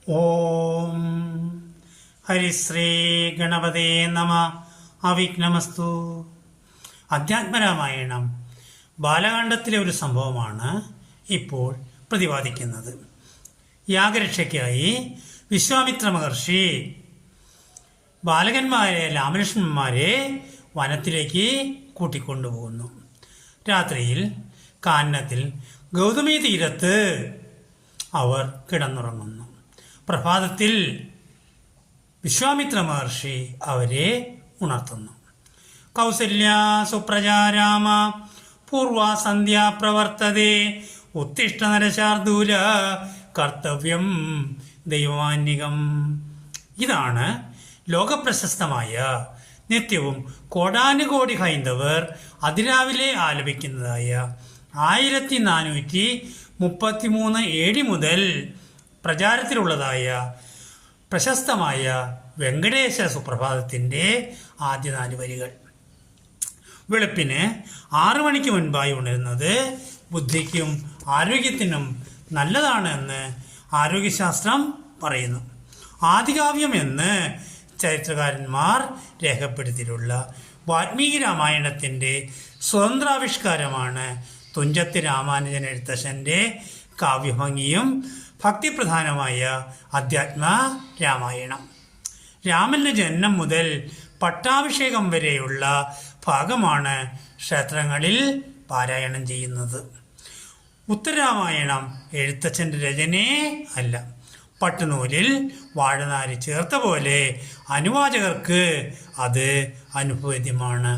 ഓം ഹരിശ്രീ ഗണപതേ നമ. അവിഘ്നമസ്തു. അധ്യാത്മരാമായണം ബാലകാണ്ഡത്തിലെ ഒരു സംഭവമാണ് ഇപ്പോൾ പ്രതിപാദിക്കുന്നത്. യാഗരക്ഷയ്ക്കായി വിശ്വാമിത്ര മഹർഷി ബാലകന്മാരെ രാമലക്ഷ്മണന്മാരെ വനത്തിലേക്ക് കൂട്ടിക്കൊണ്ടുപോകുന്നു. രാത്രിയിൽ കാനനത്തിൽ ഗൗതമി തീരത്ത് അവർ കിടന്നുറങ്ങുന്നു. പ്രഭാതത്തിൽ വിശ്വാമിത്ര മഹർഷി അവരെ ഉണർത്തുന്നു. കൗസല്യ സുപ്രജാരാമ പൂർവ സന്ധ്യ പ്രവർത്തതേ ഉത്തിഷ്ഠ നരശാർദൂല കർത്തവ്യം ദൈവാന്യകം. ഇതാണ് ലോകപ്രശസ്തമായ നിത്യവും കോടാനുകോടി ഹൈന്ദവർ അതിരാവിലെ ആലപിക്കുന്നതായ 1433 AD മുതൽ പ്രചാരത്തിലുള്ളതായ പ്രശസ്തമായ വെങ്കടേശ സുപ്രഭാതത്തിൻ്റെ ആദ്യ 4 വരികൾ. വെളുപ്പിന് 6 മണിക്ക് മുൻപായി ഉണരുന്നത് ബുദ്ധിക്കും ആരോഗ്യത്തിനും നല്ലതാണ് എന്ന് ആരോഗ്യശാസ്ത്രം പറയുന്നു. ആദികാവ്യം എന്ന് ചരിത്രകാരന്മാർ രേഖപ്പെടുത്തിയിട്ടുള്ള വാൽമീകി രാമായണത്തിൻ്റെ സ്വതന്ത്രാവിഷ്കാരമാണ് തുഞ്ചത്ത് രാമാനുജൻ എഴുത്തച്ഛൻ്റെ കാവ്യഭംഗിയും ഭക്തിപ്രധാനമായ അധ്യാത്മ രാമായണം. രാമന്റെ ജനനം മുതൽ പട്ടാഭിഷേകം വരെയുള്ള ഭാഗമാണ് ക്ഷേത്രങ്ങളിൽ പാരായണം ചെയ്യുന്നത്. ഉത്തരരാമായണം എഴുത്തച്ഛൻ്റെ രചനയെ അല്ല, പട്ടുനൂലിൽ വാഴനാര് ചേർത്ത പോലെ അനുവാചകർക്ക് അത് അനുഭവേദ്യമാണ്.